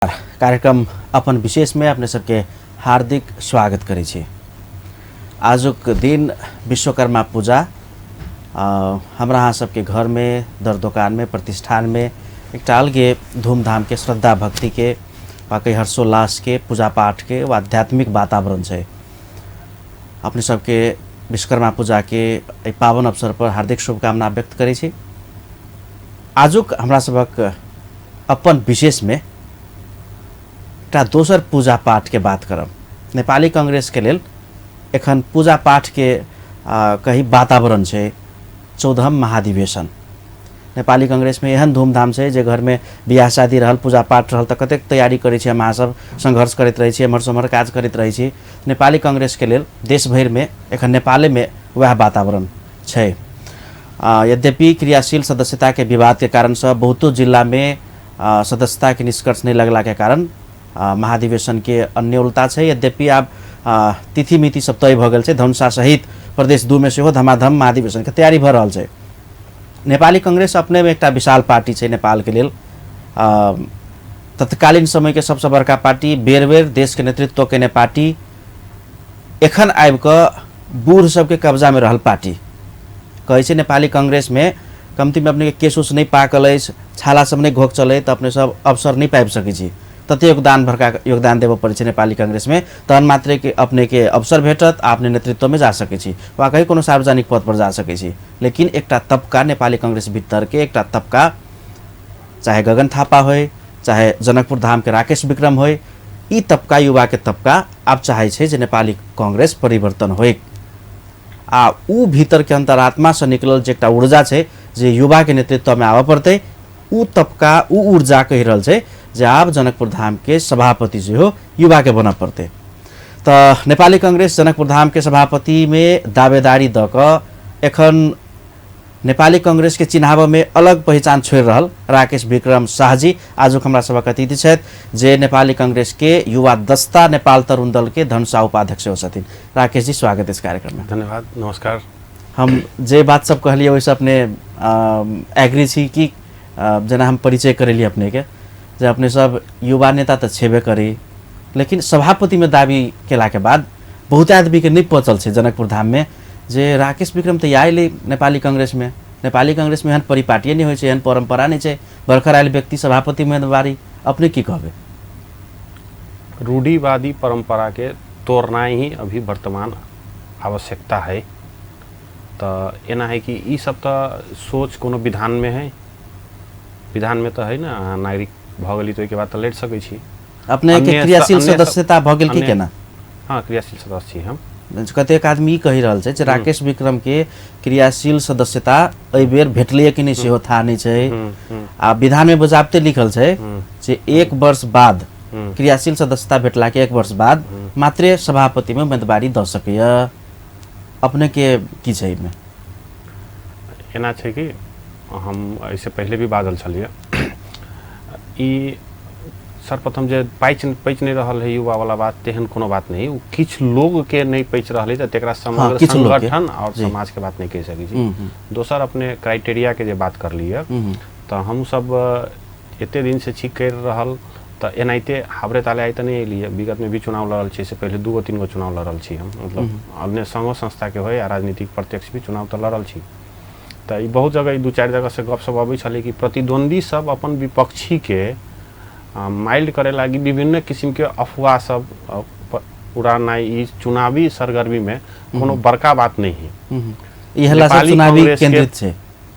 कार्यक्रम अपन विशेष में अपने सबके हार्दिक स्वागत करै छी। आजुक दिन विश्वकर्मा पूजा हमरा अहाँ सबके घर में, दर दुकान में, प्रतिष्ठान में एक अलगे धूमधाम के, श्रद्धा भक्ति के, वाकई हर्षोल्लास के, पूजा पाठ के व आध्यात्मिक वातावरण है। अपने सबके विश्वकर्मा पूजा के पावन अवसर पर हार्दिक शुभकामना व्यक्त करै छी। आजुक हमरा सबक अपन विशेष में एक दोसर पूजा पाठ के बात करब। नेपाली कांग्रेस के लेल एखन पूजा पाठ के कहीं वातावरण है। 14हम महाधिवेशन नेपाली कांग्रेस में एहन धूमधाम से जे घर में बियाह शादी रहल, पूजा पाठ रहल, त कतेक तैयारी करै छी हम अहाँ सब, संघर्ष करैत रहै छी, एम्हर सम्हर काज करैत रहै छी। नेपाली कांग्रेस के लेल देश भर में एखन नेपाले में वह वातावरण है। यद्यपि क्रियाशील सदस्यता के विवाद के कारण से बहुतों जिला में सदस्यता के निष्कर्ष नहीं लगला के कारण महाधिवेशन के अन्योलता है। यद्यपि अब तिथि मिति सब तय भ गेल छै। धनुषा सहित प्रदेश 2 में से धमाधम महाधिवेशन के तैयारी भ रहल छै। नेपाली कांग्रेस अपने में एक विशाल पार्टी है नेपाल के लेल। तत्कालीन समय के सबसे बड़का पार्टी, बेर बेर देश के नेतृत्व के पार्टी, एखन आबि क बूढ़ सबके कब्जा में रहल पार्टी। कहै छै नेपाली कांग्रेस में कमती में अपने के केस उस नहीं पाकल है, छाला सब नहीं घोक चले, तो अपने सब अवसर नहीं पाबि सकै छी। तते योगदान भरका योगदान देव पड़े छै नेपाली कांग्रेस में, तहन मात्र के अपने के अवसर भेटत, अपने नेतृत्व में जा सकै छी वा कहीं कोनो सार्वजनिक पद पर जा सकै छी। लेकिन एकटा तबका नेपाली कांग्रेस भीतर के एकटा तबका, चाहे गगन थापा होय, चाहे जनकपुर धाम के राकेश विक्रम होय, ई तबका, युवा के तबका अब चाहे छै जे नेपाली कांग्रेस परिवर्तन होय। ऊ भीतर के अंतरात्मा से निकलल जे एकटा ऊर्जा छै जे युवा के नेतृत्व में आवा पड़ते, ऊ तबका, ऊ ऊर्जा कहि रहल छै जे आप जनकपुर धाम के सभापति जो हो युवा के बना पड़ते। तो नेपाली कांग्रेस जनकपुर धाम के सभापति में दावेदारी द क एखन नेपाली कांग्रेस के चिन्हाव में अलग पहचान छोड़ रहल राकेश विक्रम शाहजी आजुक हमरा सबक अतिथि छथि, जे नेपाली कांग्रेस के युवा दस्ता नेपाल तरुण दल के धनुषा उपाध्यक्ष हो छथिन। राकेश जी, स्वागत है इस कार्यक्रम में। धन्यवाद, नमस्कार। हम जे बात सब कहलिए वैसे अपने एग्री छी कि जना हम परिचय करेली अपने के, जे अपने सब युवा नेता तो छेबे करी, लेकिन सभापति में दावी केला के बाद बहुत आदमी के नहीं पचल छै जनकपुर धाम में जे राकेश विक्रम तो आइले नेपाली कांग्रेस में। नेपाली कांग्रेस में एहन परिपाटी नहीं होइ छै, एहन परंपरा नहीं छै, भर्खर आयल व्यक्ति सभापति उम्मीदवारी। अपने की कहबे? रूढ़िवादी परंपरा के तोड़ना ही अभी वर्तमान आवश्यकता है। तो एना है कि ई सब तो सोच कोनो विधान में है, विधान में तो है ना, नागरिक भगली तो के बाद तो लड़ सकै छी। अपने के क्रियाशील सदस्यता भगल की केना? हाँ, क्रियाशील सदस्य छी हम। कतेक आदमी कहि रहल छै जे राकेश विक्रम के क्रियाशील सदस्यता एहि बेर भेटलै कि नहीं सेहो था नहीं छै। आ विधान में बजाबते लिखल छै जे 1 वर्ष बाद क्रियाशील सदस्यता भेटला के 1 वर्ष बाद मात्र सभापति में उम्मीदवारी द सकैया। अपने के की छै में? एना छै कि हम ऐसे पहले भी बादल छलिए। ई सर्वप्रथम जे पैच नहीं रहल है युवा वाला बात, तेहन कोनो बात नहीं। किछ लोग के नहीं पैच रहल है तेकरा समग्र संगठन और समाज के बात नहीं कह सकै छी। दोसर अपने क्राइटेरिया के जे बात कर लिए, तो हम सब एते दिन से ठीक कर रहल, तो एनाइते हावरे ताले आई तो नहीं अलिए। विगत में भी चुनाव लड़ल छी, से पहले 2-3 गो चुनाव लड़ल छी हम, मतलब अन्य संघ संस्था के हो या राजनीतिक प्रत्यक्ष भी चुनाव तो लड़ल छी। तो बहुत जगह 2-4 जगह से गप सब अबै छले कि प्रतिद्वंदी सब अपन विपक्षी के माइल्ड करे लागी विभिन्न किस्म के अफवाह सब उड़ाना ई चुनावी सरगर्मी में कोनो बड़का बात नहीं है। इहला सब चुनावी केंद्रित छै।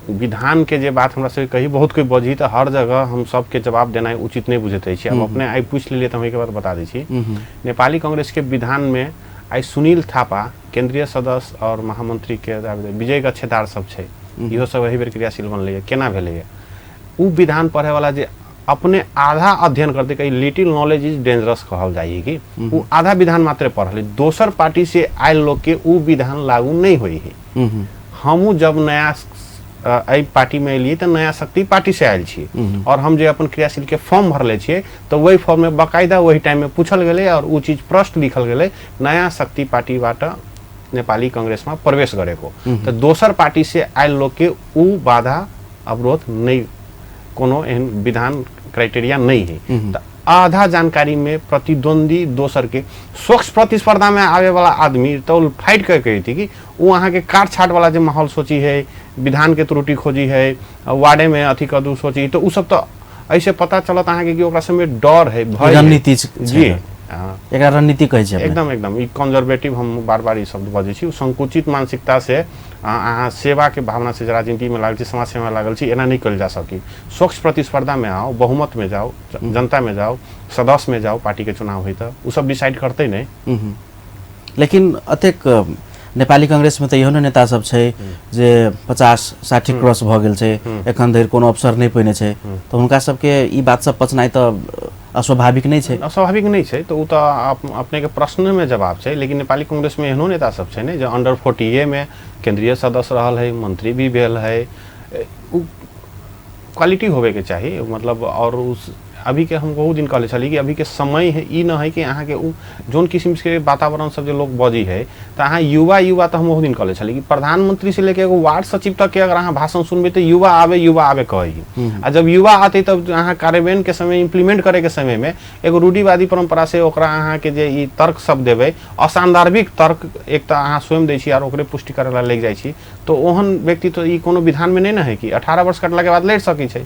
विधान के जे बात हमरा से कही बहुत कोई बजी, तो हर जगह हम सब के जवाब देना उचित नहीं बुझते छी। हम अपने आई पूछ लिए तो हम एक बार बता दै छी। नेपाली कांग्रेस के विधान में आई सुनील थापा केंद्रीय सदस्य और महामंत्री के विजय गच्छेदार सब छै, इहो सब वही बेर क्रियाशील बनलै। केना भेलै? उ विधान पढ़े वाला जे अपने आधा अध्ययन करते, कहीं लिटिल नॉलेज इज डेंजरस कहल जाइए कि वो आधा विधान मात्र पढ़ल, दोसर पार्टी से आयल लोग के उ विधान लागू नहीं हुई है। हमू जब नया पार्टी में एलिए तो नया शक्ति पार्टी से आयल छी, और हम जे अपन क्रियाशील के फॉर्म भरले छिए तो वही फॉर्म में बाकायदा वही टाइम में पूछल गेले और उ चीज प्रश्न लिखल गेले नया शक्ति पार्टी बाट नेपाली कांग्रेस में प्रवेश गरेको। तो दोसर पार्टी से आयल लोग के उ बाधा अवरोध नहीं, कोनो एहन विधान क्राइटेरिया नहीं है। आधा जानकारी में प्रतिद्वंदी दोसर के स्वच्छ प्रतिस्पर्धा में आवे वाला आदमी तो फाइट कर कही थी कि वो अहाँ के काट छाट वाला जो माहौल सोची है, विधान के त्रुटि खोजी है, वार्डे में अथी कदू सोची, तो उ सब तो ऐसे पता चलत अहाँ के कि ओकरा सब में डर है, भय रणनीति जी एकरा रणनीति कहै छै एकदम एकदम ई कंजर्वेटिव हम बार बार ई शब्द बजै छी, संकुचित मानसिकता से अहाँ सेवा के भावना से राजनीति में लागल छी, समाज सेवा में लागल छी, एना नहीं कल जा सकी। स्वच्छ प्रतिस्पर्धा में आओ, बहुमत में जाओ, जनता में जाओ, सदस्य में जाओ, पार्टी के चुनाव हुई तो उ सब डिसाइड करते नहीं। लेकिन अतेक नेपाली कांग्रेस में तो इहो नेता सब छै जे 50-60 क्रॉस भ गेल छै, एखन धरि कोनो अवसर नहीं पहिने छै, तो हुनका सबके ई बात सब पचनाइ तो अस्वाभाविक नहीं छै। अस्वाभाविक नहीं छै तो उ तो अपने के प्रश्न में जवाब छै। लेकिन नेपाली कांग्रेस में एहनो नेता सब छै ने जो अंडर 40 में केंद्रीय सदस्य रहल है, मंत्री भी भेल है, क्वालिटी होवे के चाहिए। मतलब और उस अभी के हम बहुत दिन कहले चली कि अभी के समय है ई न है कि अहाँ के जोन किस्म के वातावरण सब जो लोग बजी है तो अहाँ युवा तो हम बहुत दिन कहले चली कि प्रधानमंत्री से लेके एगो वार्ड सचिव तक के अगर अहाँ भाषण सुनबे तो युवा आवे कही। आ जब युवा आते तब अहाँ कार्यान्वयन के समय, इम्प्लीमेंट करे के समय में एगो रूढ़िवादी परंपरा से ओकरा अहाँ के जे ई तर्क सब देवे, असांदर्भिक तर्क एक तो अहाँ स्वयं दै छी और ओकरे पुष्टि करे ला लेके जाइ छी, तो ओहन व्यक्ति तो ई कोनो विधान में नहीं न है कि 18 वर्ष कटला के बाद लड़ सकी छै।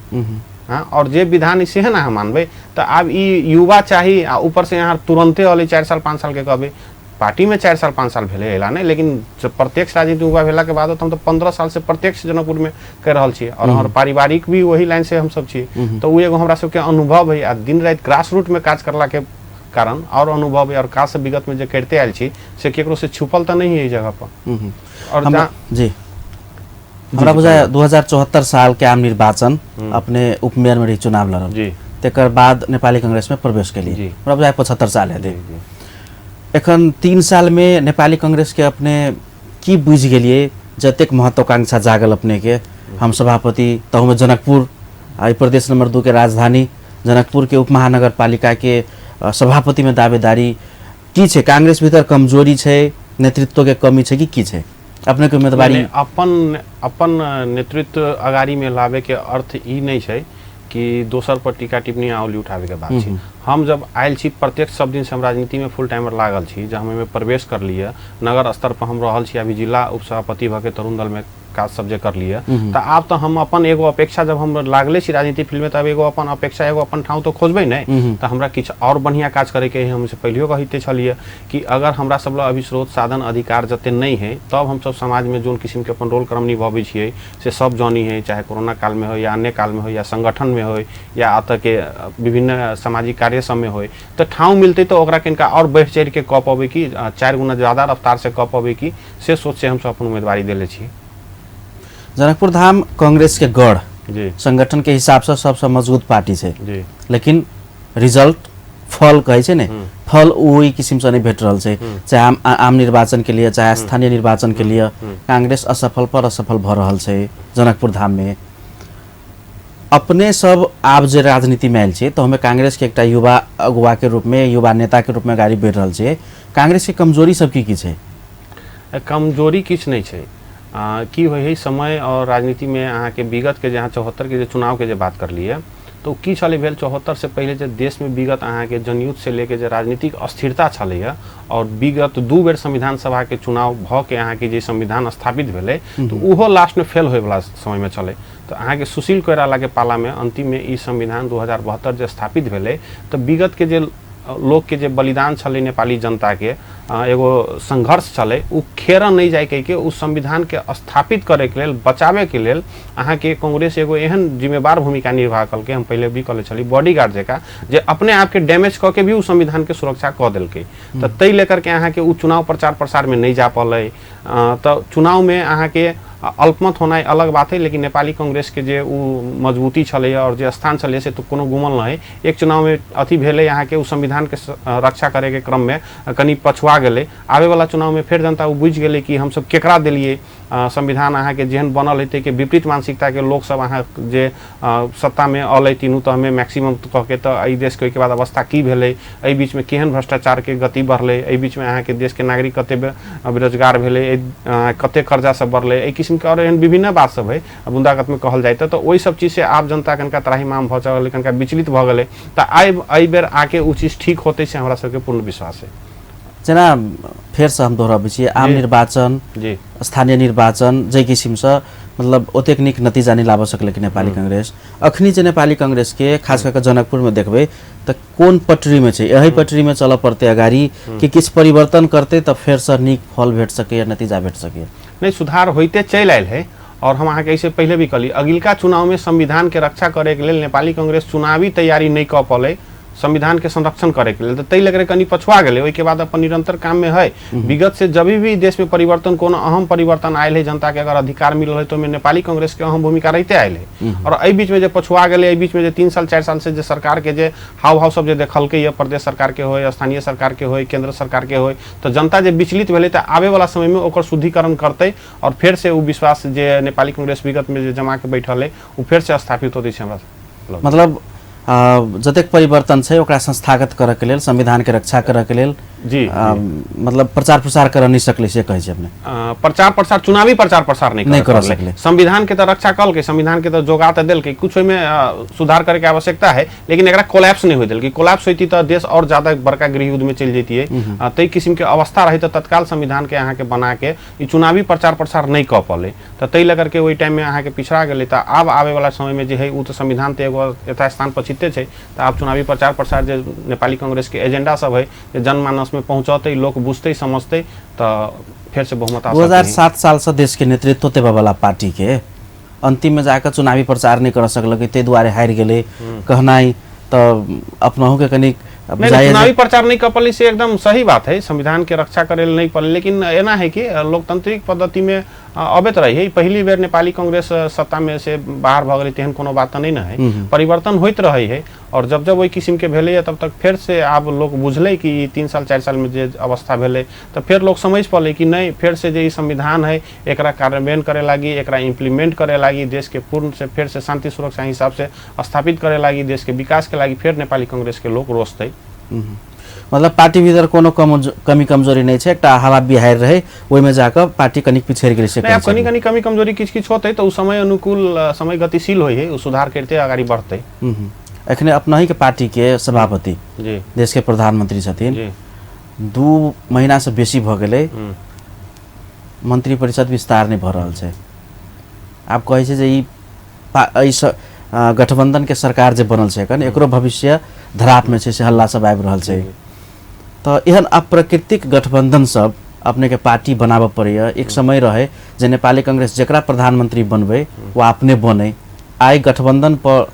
हाँ, और जे विधान इसे है ना हम मानबे तो अब ई युवा चाहिए, ऊपर से यहाँ तुरंते अले 4 साल 5 साल के कहबे पार्टी में 4 साल 5 साल भेले एला नहीं, लेकिन जब प्रत्यक्ष राजनीति हुआ भेला के बाद हम तो 15 साल से प्रत्यक्ष जनकपुर में कर रहल छी और हमारे पारिवारिक भी वही लाइन से हम सब छी। तो वो एगो हमरा सबके अनुभव है, दिन रात ग्रास रूट में काज करला के कारण और अनुभव है और काज से विगत में जो करते आयल छी से केकरो से छुपल तो नहीं है इस जगह पर। और जी हमरा बुझाय 2074 साल के आम निर्वाचन अपने उपमेयर में चुनाव लड़ल जी, तेकर बाद नेपाली कांग्रेस में प्रवेश के लिए हमरा बुझाय 75 साल है। एखन 3 साल में नेपाली कांग्रेस के अपने की बुझ गेलिए जतेक महत्वाकांक्षा जागल अपने के, हम सभापति तहु में जनकपुर आई प्रदेश नंबर 2 के राजधानी जनकपुर के उप महानगर पालिका के सभापति में दावेदारी की छे, कांग्रेस भीतर कमजोरी छे, नेतृत्व के कमी छे कि छे? अपने के उम्मीदवारी अपन नेतृत्व अगाड़ी में लावे के अर्थ ई नहीं है कि दोसर पर टीका टिप्पणी आउली उठावे के बात छी। हम जब आयल छी प्रत्यक्ष सब दिन से हम राजनीति में फुल टाइमर लागल छी, जब हमें प्रवेश कर लिए नगर स्तर पर हम रहल छी, अभी जिला उपसभापति भ के तरुण दल में काज सब जे कर लिए, तो आप तो हम अपन एगो अपेक्षा जब हम लागले छी राजनीति फील्ड में, तब एगो अपन अपेक्षा एगो अपन ठाव तो खोजबे नहीं, तो हमरा किछ और बढ़िया काज करे के हमसे पहले कहते छलिए कि अगर हमरा सब अभी स्रोत साधन अधिकार जते नहीं है तब हम सब समाज में जोन किस्म के अपन रोल क्रम निभावे छिए से सब जानी है, चाहे कोरोना काल में हो या अन्य काल में हो या संगठन में हो या अत के विभिन्न सामाजिक कार्य सब में हो, तो ठाव मिलते तो ओकरा किनका और बढ़ चढ़ के कह पावे कि 4 गुना ज्यादा रफ्तार से कह पावे कि से सोच से हम सब अपन उम्मीदवारी देले छी। जनकपुर धाम कांग्रेस के गढ़ जी, संगठन के हिसाब से सबसे मजबूत पार्टी है जी, लेकिन रिजल्ट फल कहे छे ने फल वही किस्म से नहीं भेट रहल छे, चाहे आम निर्वाचन के लिए चाहे स्थानीय निर्वाचन के लिए कांग्रेस असफल पर असफल भ रहल छे। जनकपुर धाम में अपने सब आप जे राजनीति में आयल छे तो हमें कांग्रेस के एक युवा अगुवा के रूप में, युवा नेता के रूप में गाड़ी बढ़ रहल छे, कांग्रेस के कमजोरी सब की छे? कमजोरी किछ नहीं छे। की हो समय और राजनीति में अहाँ के विगत के जहाँ 74 के चुनाव के बात कर लिए तो की छले भेल 74 से पहले जो देश में विगत अहाँ के जनयुद्ध से लेके जो राजनीतिक अस्थिरता छले और विगत 2 बेर संविधान सभा के चुनाव भ के अहाँ के जे संविधान स्थापित भेले तो उहो लास्ट में फेल होए वाला समय में चले। तो अहाँ के सुशील कोइराला के पाला में अंतिम में ई संविधान 2072 जो स्थापित भेले तो विगत के जे लोग के जे बलिदान छले नेपाली जनता के एगो संघर्ष चले उ खेरा नहीं जाए कह के उस संविधान के स्थापित करे के लेल बचावे के लेल अहाँ के कांग्रेस एगो एहन जिम्मेवार भूमिका निर्वाह कल के हम पहले भी कहले छली बॉडीगार्ड जका जे अपने आप के डैमेज क के भी उस संविधान के सुरक्षा क देल के। तो तै लेकर के अहाँ के उ चुनाव प्रचार प्रसार में नहीं जा पाले। तो चुनाव में अहाँ के अल्पमत होना अलग बात है, लेकिन नेपाली कांग्रेस के जे मजबूती छले और जे स्थान छले से तो कोनो गुमल नहीं। एक चुनाव में अथी भेले यहाँ के उस संविधान के रक्षा करे के क्रम में कनी पछुआ गेले। आवे वाला चुनाव में फिर जनता बुझ गेले कि हम सब केकरा दिलिए संविधान अहाँ के जेहन बनल है के विपरीत मानसिकता के लोग सब अहाँ जे सत्ता में अल तीनू तो हमें मैक्सिमम कह के तो एहि देश के बाद अवस्था की भेले, एहि बीच में केहन भ्रष्टाचार के गति बढ़ले, एहि बीच में अहाँ के देश के नागरिक कते बेरोजगार भेले, कते कर्जा सब बढ़ले, एहि किस्म के और एहन विभिन्न बात सब है बुंदागत में कहल जाए तो वही सब चीज से आप जनता कनका त्राहिमाम भ चल कनका विचलित भ गए तो आई बेर आके उ चीज ठीक होते से हमरा सबके पूर्ण विश्वास है। जेना फेर से हम दोहराबै छी आम निर्वाचन जी स्थानीय निर्वाचन जै किसिम से मतलब ओतेक निक नतिजा नहीं लाभ सकले कि नेपाली कांग्रेस अखनी जे नेपाली कांग्रेस के खास करके जनकपुर में देखबे तो कौन पटरी में छै यही पटरी में चल पड़ते अगाड़ी कि किछ परिवर्तन करते तो फेर से निक फल भेट सके या नतीजा भेट सके। नहीं सुधार होते चल आयल है और हम अहाँ के ऐसे पहले भी कहली अगिलका चुनाव में संविधान के रक्षा करे के लेल नेपाली कांग्रेस चुनावी तैयारी नहीं क पले संविधान के संरक्षण करे के लेल तै लगे कनी पछुआ गए ओई के बाद अपन निरंतर काम में है। विगत से जब भी देश में परिवर्तन कोनो अहम परिवर्तन आयल है जनता के अगर अधिकार मिल है तो में नेपाली कांग्रेस के अहम भूमिका रहते आयल है और एहि बीच में जे पछुआ गए बीच में जे 3 साल 4 साल से जे सरकार के जे हाव हाव सब जे देखल के प्रदेश सरकार के होय स्थानीय सरकार के होय केंद्र सरकार के होय तो जनता जे विचलित भेले तो आवे वाला समय में ओकर शुद्धिकरण करते और फिर से वो विश्वास जे नेपाली कांग्रेस विगत में जे जमा के बैठल है वो फिर से स्थापित होते हमरा मतलब जतेक परिवर्तन छै ओकरा संस्थागत करे के लेल संविधान के रक्षा करे के लेल जी मतलब प्रचार प्रसार कर नहीं सकले से कहे छै अपने प्रचार प्रसार चुनावी प्रचार प्रसार नहीं कर सकले संविधान के तो रक्षा कल के संविधान के तो जोगा तो दिल के कुछ में सुधार करे के आवश्यकता है लेकिन एकरा कोलैप्स नहीं होई दिल कि कोलैप्स होती तो देश और ज्यादा बड़का गृह युद्ध में चल जेती है तई किस्म के अवस्था रही तो तत्काल संविधान के यहाँ के बना के चुनावी प्रचार प्रसार नहीं कर पाले तो तई लेकर के वही टाइम में यहाँ के पिछड़ा गए तो अब आवे वाला समय में जो है वो तो संविधान तो एगो यथास्थान पर चित्ते है तो आप चुनावी प्रचार प्रसार जो नेपाली कांग्रेस के एजेंडा सब है जनमानस में पहुंचते लोग बुझते समझते तो फिर से बहुमत 2007 साल से देश के नेतृत्व देवे वाला पार्टी के अंतिम में जाकर चुनावी प्रचार नहीं कर सकल ते द्वारे हार गए कहनाई तो अपनाहु के कनी चुनावी प्रचार नहीं कर पाली से एकदम सही बात है संविधान के रक्षा करे नहीं पाली लेकिन एना है कि लोकतांत्रिक पद्धति में अबैत रही है पहली बेर नेपाली कांग्रेस सत्ता में से बाहर भ गई तेहन कोनो बात नहीं है परिवर्तन होते रही है और जब जब वही किस्म के भेले तब तक फिर से आप लोग बुझले कि 3 साल 4 साल में जो अवस्था भेले तो फिर लोग समझ पाले कि नहीं फिर से जो संविधान है एकरा कार्यान्वयन करे लागी एकरा इम्प्लीमेंट करे लागी देश के पूर्ण से फिर से शांति सुरक्षा हिसाब से स्थापित करे लागी देश के विकास के लागी फिर नेपाली कांग्रेस के लोग रोसते मतलब पार्टी भीतर कोनो कमी कमजोरी नहीं है एकटा हवा बिहार रहे वही में जाकर पार्टी कनिक पिछड़ गई से नहीं कनी कनी कमी कमजोरी किछ किछ होते तो उस समय अनुकूल समय गतिशील होई है सुधार करते आगे बढ़ते। एखने अपना ही के पार्टी के सभापति जी देश के प्रधानमंत्री छथिन 2 महीना से बेसी भ गेलै मंत्री परिषद विस्तार नहीं भ रहल छै आप कहे छै जे ई गठबंधन के सरकार जे बनल छै एखन एकरो भविष्य धराप में छै से हल्ला सब आबि रहल छै तो एहन अप्राकृतिक गठबंधन सब अपने के पार्टी बनाबे पड़ैया एक समय रहे जे नेपाली कांग्रेस जेकरा प्रधानमंत्री बनबे वो अपने बने आई गठबंधन पर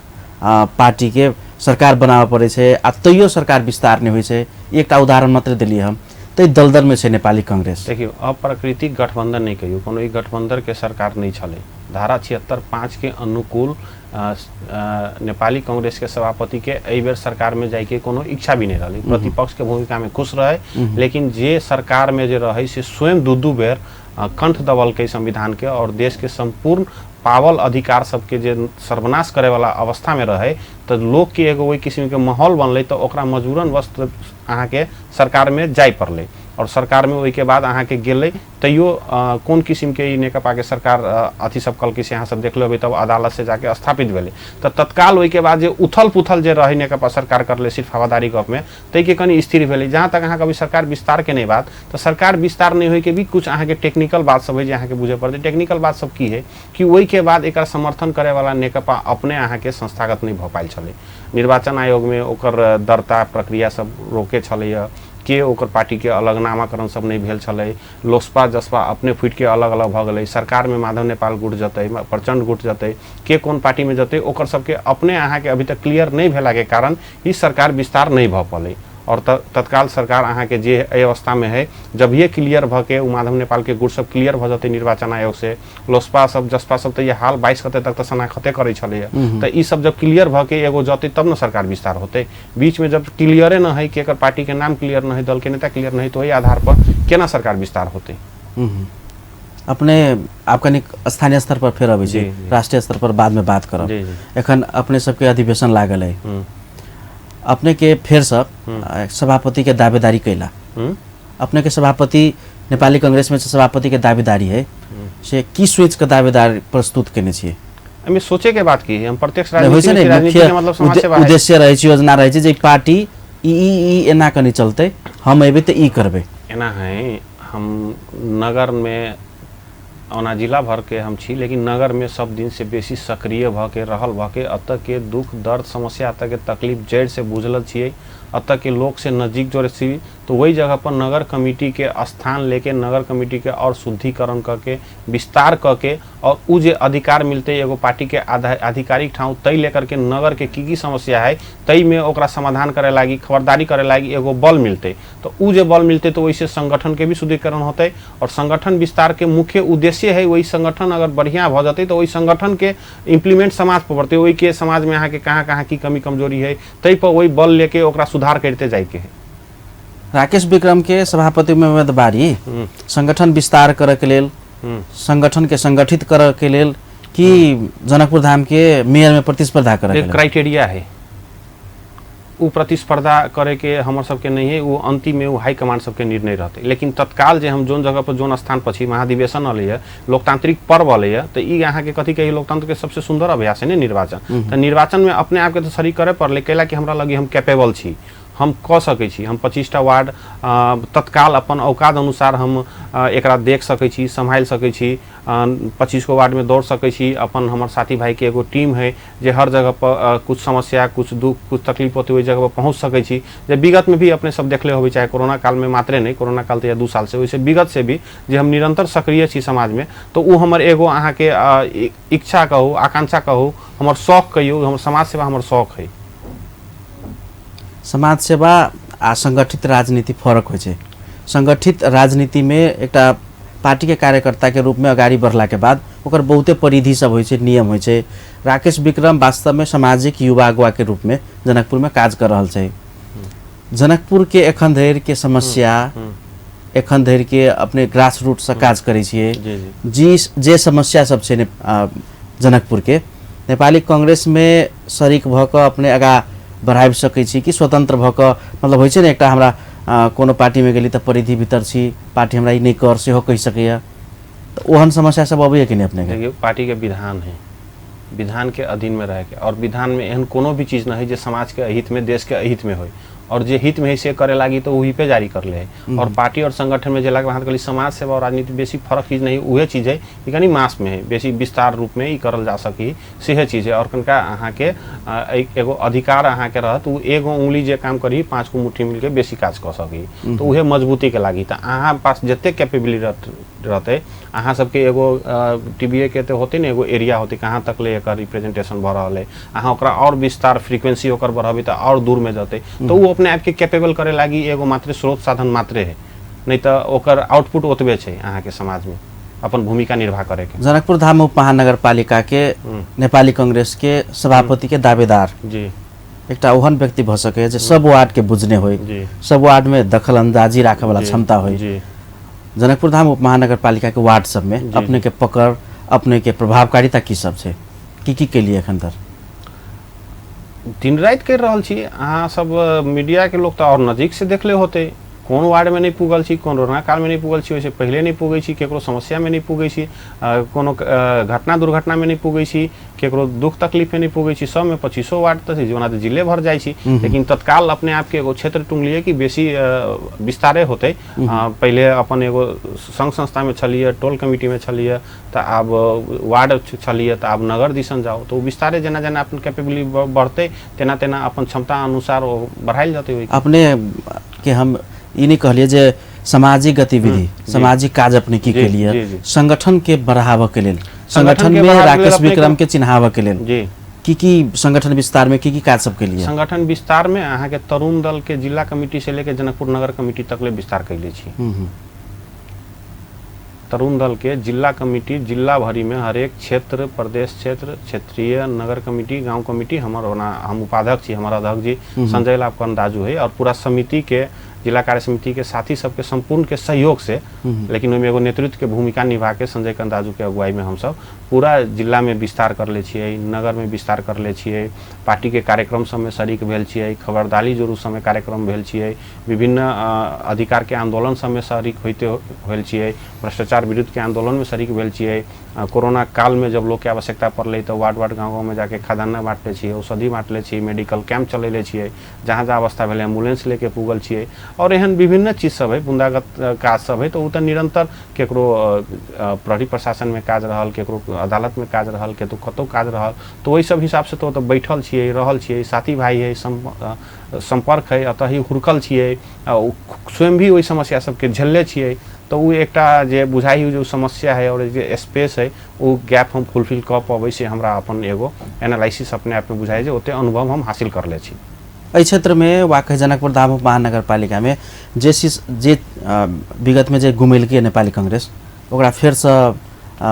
पार्टी के सरकार बनाबे पड़े छै आ तैयो सरकार विस्तार नहीं होय छै एकटा उदाहरण मात्र देलिए हम तो दलदल में छै नेपाली कांग्रेस देखियो अप्राकृतिक गठबंधन नहीं कहियो कोनो ई गठबंधन के सरकार नहीं छले धारा 76(5) के अनुकूल नेपाली कांग्रेस के सभापति के एहि बेर सरकार में जाके कोनो इच्छा भी नहीं रही प्रतिपक्ष के भूमिका में खुश रहे लेकिन जे सरकार में जे रहे से स्वयं दू बेर कंठ दबल के संविधान के और देश के संपूर्ण पावल अधिकार सबके जे सर्वनाश करे वाला अवस्था में रहे तो लोग के एगो वही किस्म के माहौल बनले तो ओकरा मजबूरन वस्तु अहाँ के सरकार में जाय पड़ले और सरकार में वही के बाद अहाँ के गेले तैयो कौन किस्म के नेकपा के सरकार अथी सब कल किसी यहाँ सब देख लेबै तब अदालत से जाके स्थापित भेले तो तत्काल वही के बाद जे उथल पुथल जे रहे नेकपा सरकार करले सिर्फ हवादारी गप में तै के कनी स्थिर भेले जहाँ तक अहाँ कभी सरकार विस्तार के नहीं बात तो सरकार विस्तार नहीं होई के भी कुछ अहाँ के टेक्निकल बात सब है जे अहाँ के बुझे पड़ते टेक्निकल बात सब की है कि वही के बाद एक समर्थन करे वाला नेकपा अपने अहाँ के संस्थागत नहीं भ पाइल छले निर्वाचन आयोग में ओकर दरता प्रक्रिया सब रोके छले के ओकर पार्टी के अलग नामाकरण सब नहीं भेल छले लोसपा जसपा अपने फुट के अलग अलग भ गए सरकार में माधव नेपाल गुट जते प्रचंड गुट जते के कौन पार्टी में जते ओकर सबके अपने अहाँ के अभी तक क्लियर नहीं भेला के कारण ई सरकार विस्तार नहीं भ पाले और तत्काल सरकार अहाँ के जे अवस्था में है जब ये क्लियर भ के माधव नेपाल के गुट सब क्लियर भ जाते निर्वाचन आयोग से लोसपा सब जसपा सब तो ये हाल 22 गते तक तो शनाखते करे छले तो ई सब जब क्लियर भ के एगो जते तब न सरकार विस्तार होते बीच में जब क्लियरे न है कि एकर पार्टी के नाम क्लियर न है दल के नेता क्लियर नहीं तो वही आधार पर केना सरकार विस्तार होते। अपने आपका स्थानीय स्तर पर फिर अभी राष्ट्रीय स्तर पर बाद में बात करब एखन अपने सबके अधिवेशन लागल है अपने के फिर सब सभापति के दावेदारी कैला अपने के सभापति नेपाली कांग्रेस में सभापति के दावेदारी है से की सोच के दावेदार प्रस्तुत केने छियै? एहिमे सोचे के बात की है, हम प्रत्यक्ष होइ छै ने, राजनीति के मतलब समाज सेवा है। उद्देश्य रहै छै, योजना रहै छै जे पार्टी ई एना कनी चलते, हम एबे तऽ ई करबै। एना है, हम नगर में ओना जिला भर के हम छी, लेकिन नगर में सब दिन से बेसी सक्रिय भ के रहल, भ के अतः के दुख दर्द समस्या, अतः के तकलीफ जड़ से बुझल छियै, अतः के लोग से नजदीक जोड़े छी। तो वही जगह पर नगर कमेटी के स्थान लेके, नगर कमेटी के और शुद्धिकरण करके, विस्तार करके, और उ जे अधिकार मिलते एगो पार्टी के आधिकारिक ठाव तय लेकर के नगर के की समस्या है तय में ओकरा समाधान करे लागी, खबरदारी करे लागी एगो बल मिलते। तो उ जे बल मिलते तो वैसे संगठन के भी शुद्धिकरण होते, और संगठन विस्तार के मुख्य उद्देश्य है वही संगठन अगर बढ़िया भ जाते तो वही संगठन के इम्प्लीमेंट समाज पर पड़ते, वही के समाज में यहाँ के कहाँ कहाँ की कमी कमजोरी है तय पर वही बल लेके ओकरा सुधार करते जाए के है। राकेश विक्रम के सभापति में उम्मीदवारी संगठन विस्तार करे के लेल, संगठन के संगठित करे के लेल, कि जनकपुर धाम के मेयर में प्रतिस्पर्धा करे के लेल? क्राइटेरिया है, वो प्रतिस्पर्धा करे के हमर सबके नहीं है, वो अंतिम में वो हाई कमांड सबके निर्णय रहते। लेकिन तत्काल जे हम जोन जगह पर जोन स्थान पछि महाधिवेशन अल है, लोकतांत्रिक पर्व अल है, तो ई यहाँ के कथी कही लोकतंत्र के सबसे सुंदर अभ्यास है ने निर्वाचन। तो निर्वाचन में अपने आप के तो शरीक करे पड़ले, कैला कि हमरा लगी हम कैपेबल छी, हम कह सकै छी, हम 25टा वार्ड तत्काल अपन औकात अनुसार हम एकरा देख सकै छी, संभाल सकै छी, 25 गो वार्ड में दौड़ सकै छी। अपन हमर साथी भाई के एगो टीम है जे हर जगह पर कुछ समस्या, कुछ दुख, कुछ तकलीफ होते हुए जगह पर पहुँच सकै छी। जे विगत में भी अपने सब देखले होबे, चाहे कोरोना काल में मात्रे नहीं, कोरोना काल तो या 2 साल से, वैसे विगत से भी जे हम निरंतर सक्रिय छी समाज में, तो वो हमर एगो अहाँ के इच्छा कहू, आकांक्षा कहू, हमर शौक कहियो, हमर समाज सेवा हमर शौक है। समाज सेवा आ संगठित राजनीति फरक होइ छै। संगठित राजनीति में एकटा पार्टी के कार्यकर्ता के रूप में अगाडि बढ़ला के बाद ओकर बहुते परिधि सब होइ छै, नियम होइ छै। राकेश विक्रम वास्तव में सामाजिक युवा अगुवा के रूप में जनकपुर में काज कर रहल छै। जनकपुर के एखन धरि के समस्या, एखन धरि के अपने ग्रास रूट से काज करै छियै, जे समस्या सब छै जनकपुर के, नेपाली कांग्रेस में शरीक भ क अपने आगा बढ़ाबि सकै छी कि स्वतंत्र भ क, मतलब होइ छै ने एकटा हमरा कोनो पार्टी में गेली त परिधि भीतर छी, पार्टी हमरा ई नहीं कर सेहो कहि सकैया, तो ओहन समस्या सब अबैया कि नहीं अपने के? देखिए, पार्टी के विधान है, विधान के अधीन में रह के, और विधान में एहन कोनो भी चीज नहीं है जो समाज के अहित में, देश के अहित में हो, और जे हित में है से करे लागी तो वही पे जारी कर ले है। और पार्टी और संगठन में जेला बात करी, समाज सेवा और राजनीति बेसी फर्क चीज नहीं, वह चीज है यानी मास में है, बेसी विस्तार रूप में ही करल जा सकी से चीज है। और कनका अहाँ के एगो अधिकार अहाँ के रहत, वो एगो उंगली जे काम करी 5 गो मुट्ठी मिल के बेसी काज कर सकी, तो वह मजबूती के लागी। तो अहाँ पास जिते कैपेबिलिटी रहते, अहाँ सबके एगो टीबीए के तो होते ना, एगो एरिया होते कहाँ तक ले एक रिप्रेजेंटेशन भ रहा है, अहाँ ओकरा और विस्तार फ्रीक्वेंसी ओकर बढ़ाबी तो और दूर में जाते, तो वो अपने आप के कैपेबल करे लागी एगो मात्र स्रोत साधन मात्रे है, नहीं तो ओकर आउटपुट ओतबे छै अहाँ के समाज में अपन भूमिका निर्वाह करे के। जनकपुर धाम उप महानगर पालिका के नेपाली कांग्रेस के सभापति के दावेदार जी एकटा ओहन व्यक्ति भ सके जे सब वार्ड के बुझने होय, सब वार्ड में दखल अंदाजी राखे वाला क्षमता होय। जनकपुर धाम उप महानगर पालिका के वार्ड सब में अपने के पकड़, अपने के प्रभावकारिता की सब छै, की के लिए एखन तक दिन रात कर रहा छी? अहाँ सब मीडिया के लोग तो और नजदीक से देखले होते, कौन वार्ड में नहीं पुगल छी, कोरोना काल में नहीं पुगल छी, वैसे पहले नहीं पुगे छी, केकरो समस्या में नहीं पुगे छी, कोनो घटना दुर्घटना में नहीं पुगे छी, केकरो दुख तकलीफ में नहीं पुगे छी, सब में 25 वार्ड तक जोना तो जिले भर जाए छी। लेकिन तत्काल अपने आप के एगो क्षेत्र टूंगलिए कि बेसी विस्तारे होते। पहले अपन एगो संघ संस्था में छलिए, टोल कमिटी में छलिए, तो अब वार्ड छलिए, तो अब नगर दिसन जाओ, तो विस्तारे जना जना अपन कैपेबिलिटी बढ़ते, तेना तेना अपन क्षमता अनुसार बढ़ाइल जाते। अपने के हम ई नहीं कहलिए जे सामाजिक गतिविधि, सामाजिक काज अपने की के लिए, संगठन के बढ़ावा के लेल, संगठन में राकेश विक्रम के चिन्हावा के लेल की संगठन विस्तार में की काज सब के लिए? संगठन विस्तार में अहाँ के तरुण दल के जिला कमिटी से लेके जनकपुर नगर कमिटी तक ले विस्तार कैले छी। तरुण दल के जिला कमिटी, जिला भरी में हर एक क्षेत्र, प्रदेश क्षेत्र, क्षेत्रीय नगर कमिटी, गांव कमिटी, हम उपाध्यक्ष छी, हमारा अध्यक्ष जी संजय लाभ अंदाजू है, और पूरा समिति के, जिला कार्य समिति के साथी सबके संपूर्ण के सहयोग से, लेकिन उनमें एगो नेतृत्व के भूमिका निभा के संजय कंदाजू के अगुवाई में हम सब पूरा जिला में विस्तार कर ले छियै, नगर में विस्तार कर ले छियै, पार्टी के कार्यक्रम सब में शरीक भेल छियै, खबरदारी जरूर समय कार्यक्रम भेल छियै, विभिन्न अधिकार के आंदोलन सब में शरीक होते होल छियै, भ्रष्टाचार सरकार विरुद्ध के आंदोलन में शरीक भेल छियै। कोरोना काल में जब लोग के आवश्यकता पड़लै तो वार्ड वार्ड गाँव में जाके खाद्यान्न बांटले छियै, औषधि बांटले छियै, मेडिकल कैंप चलेले छियै, जहाँ जहाँ अवस्था भेलै एम्बुलेंस लेके पुगल छियै। और एहन विभिन्न चीज सब है, बुंदागत काज सब है, तो उ त निरंतर केकरो प्रहरी प्रशासन में काज रहल, केकरो अदालत में काज रहल, केकरो कतौ काज रहल, तो वही सब हिसाब से तो बैठल छियै, रहल छियै, साथी भाई है, संपर्क है, अतः ही हुरकल छियै, स्वयं भी वही समस्या सबके झेलले छियै। तो वो एकटा जे बुझाई जो समस्या है और जे स्पेस है वो गैप हम फुलफिल कर पाबै से हमरा अपन एगो एनालिसिस अपने आप में बुझाई जे ओते अनुभव हम हासिल कर ले छी। एहि क्षेत्र में वाकई जनकपुर दामोह महानगरपालिका में जे विगत में जे गुमेलकी नेपाली कांग्रेस ओकरा फिर से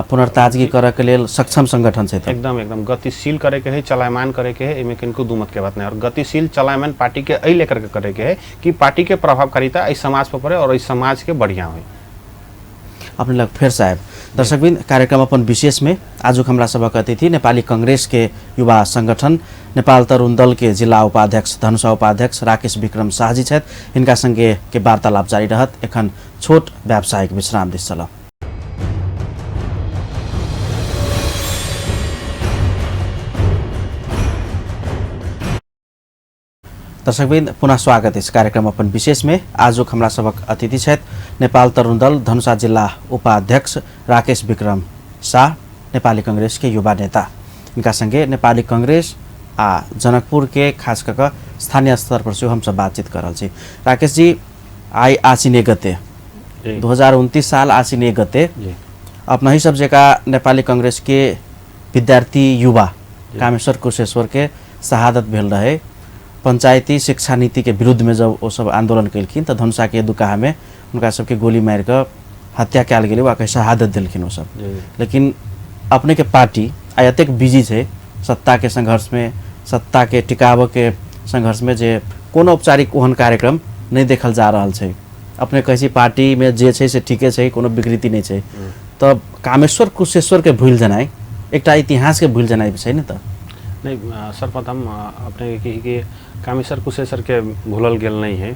पुनर्ताजगी करे के लेल सक्षम संगठन छै। एकदम गतिशील करे के है, चलायमान करे के है, एमे किनको दुमत के बात नहीं। और गतिशील चलायमान पार्टी के एहि लेकर के करे के है कि पार्टी के प्रभावकारिता इस समाज पर पड़े और इस समाज के बढ़िया हो। अपने लग फिर साहब दर्शकबिन कार्यक्रम अपन विशेष में आज हमरा सबक अतिथि नेपाली कांग्रेस के युवा संगठन नेपाल तरुण दल के जिला उपाध्यक्ष धनुषा उपाध्यक्ष राकेश विक्रम शाहजी छथि। इनका संगे के वार्तालाप जारी रहत। एखन छोट व्यावसायिक विश्राम दिस चल। दर्शकबिन पुनः स्वागत इस कार्यक्रम अपन विशेष में। आज हमरा सबक अतिथि छथि नेपाल तरुण दल धनुषा जिला उपाध्यक्ष राकेश विक्रम शाह, नेपाली कांग्रेस के युवा नेता। इनका संगे नेपाली कांग्रेस आ जनकपुर के खास करके स्थानीय स्तर पर से हम सब बातचीत कर रहे छी। राकेश जी, आई आसिने गते 2029 साल आसिने गते अपना ही सब जगह नेपाली कांग्रेस के विद्यार्थी युवा कामेश्वर कुशेश्वर के शहादत भेल रहे। पंचायती शिक्षा नीति के विरुद्ध में जब वो सब आंदोलन कलखिन तो धनुषा के दुकाहा में उनका सबके गोली मार कर हत्या कल गई, वहाँ शहादत दिलखिन वो सब। लेकिन अपने के पार्टी एतेक बिजी है सत्ता के संघर्ष में, सत्ता के टिकाव के संघर्ष में, जे कोनो औपचारिक ओहन कार्यक्रम नहीं देखल जा रहा है। अपने कहै छी पार्टी में जे छै से ठीके छै, कोनो विकृति नहीं छै। तो कामेश्वर कुशेश्वर के भूल जनाई एकटा इतिहास के भूल जनाई छै न। तो नहीं सर्वप्रथम अपने कि कामेश्वर कुशेश्वर के भूलल गेल नहीं है।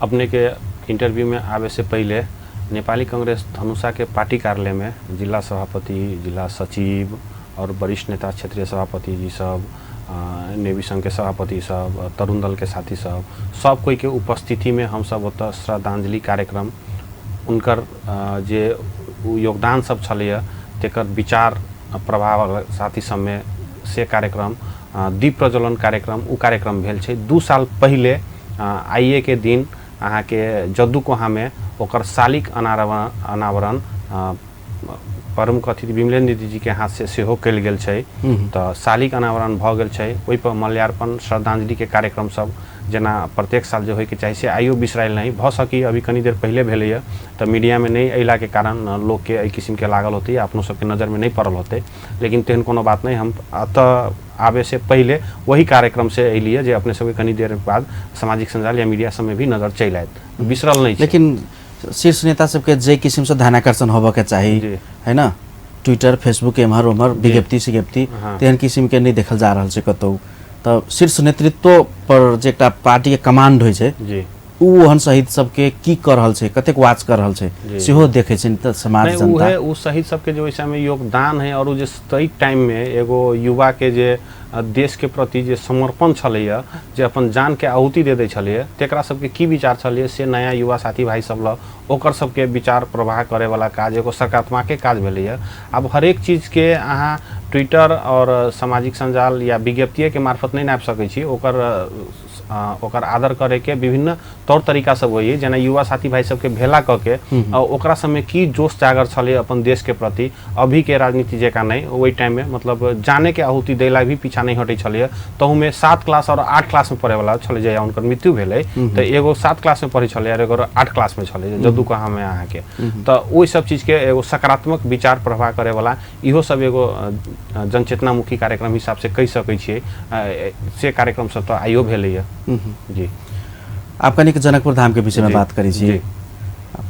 अपने के इंटरव्यू में आवे से पहले नेपाली कांग्रेस धनुषा के पार्टी कार्यालय में जिला सभापति, जिला सचिव और वरिष्ठ नेता क्षेत्रीय सभापति जी सब, नेवी संघ के सभापति सब, तरुण दल के साथी सब कोई के उपस्थिति में हम सब ओत श्रद्धांजलि कार्यक्रम उनकर जे योगदान सब छलैया तेकर विचार प्रभाव साथी सब में से कार्यक्रम दीप प्रज्वलन कार्यक्रम उ कार्यक्रम भेल छै। 2 साल पहले आइए के दिन अहाँ के जद्दूकोहा में ओकर सालिक अनावरण प्रमुख अतिथि विमलेन्द्र दीदी जी के हाथ से सेहो कल गेल छै। तो सालिक अनावरण भ गेल छै, ओहि पर माल्यार्पण श्रद्धांजलि के कार्यक्रम सब जेना प्रत्येक साल जो होय के चाही से आइयो बिसराइल नहीं भ सकी। अभी कनी देर पहले भेलै तो मीडिया में नहीं अइला के कारण लोग के एहि किस्म के लागल होते, अपनों सबके नज़र में नहीं पड़ल होते। लेकिन तेहन कोनो बात नहीं, हम अतः आवे से पहले वही कार्यक्रम से अलिए जे अपने सबके कनी देर बाद सामाजिक संजाल या मीडिया सब में भी नजर चल आयत, बिसरल नहीं। लेकिन शीर्ष नेता सबके जे किस्म से ध्यानाकर्षण होबे के चाही है ना, ट्विटर फेसबुक एम्हर उम्हर विज्ञप्ति सिज्ञप्ति तेहन किस्म के नहीं देखल जा रहा है कतौ। तो शीर्ष नेतृत्व पर जे एकटा पार्टी के कमांड होइ छै उ ओहन शहीद सबके की कर रहल छै, कतेक वाच कर रहल छै सेहो देखे छै त समाज जनता। उ शहीद सबके जो ओइसा में योगदान है और उ जे सही टाइम में एगो युवा के जे देश के प्रति जे समर्पण छलैया, जे अपन जान के आहुति दे दै छलैया, तेकरा सबके की विचार छलैया से नया युवा साथी भाई सब ल ओकर सबके विचार प्रवाह करे वाला काज एगो सकारात्मक के काज भेलैया। अब हर एक चीज के अहाँ ट्विटर और सामाजिक संजाल या विज्ञप्ति के मार्फत नहीं नापि सकै छी। ओकर आदर करे के विभिन्न तौर तरीका सब होइए, जेना युवा साथी भाई सबके भेला क के ओकरा सब में की जोश जागर छले अपन देश के प्रति। अभी के राजनीति जेका नहीं, वही टाइम में मतलब जाने के आहुति देला भी पीछा नहीं हटे छले। तहु में 7 क्लास और 8 क्लास में पढ़े वाला छले, जया उनकर मृत्यु भेले तो एगो 7 क्लास में पढ़े छले और एगो 8 क्लास में छले जद्दूकोहा में अहाँ के। तो वही सब चीज के एगो सकारात्मक विचार प्रवाह करे वाला इहो सब एगो जनचेतनामुखी कार्यक्रम हिसाब से कह सकै छियै से कार्यक्रम सब तो आइयो भेलैया। जी आप कनिक जनकपुर धाम के विषय में बात करी छी।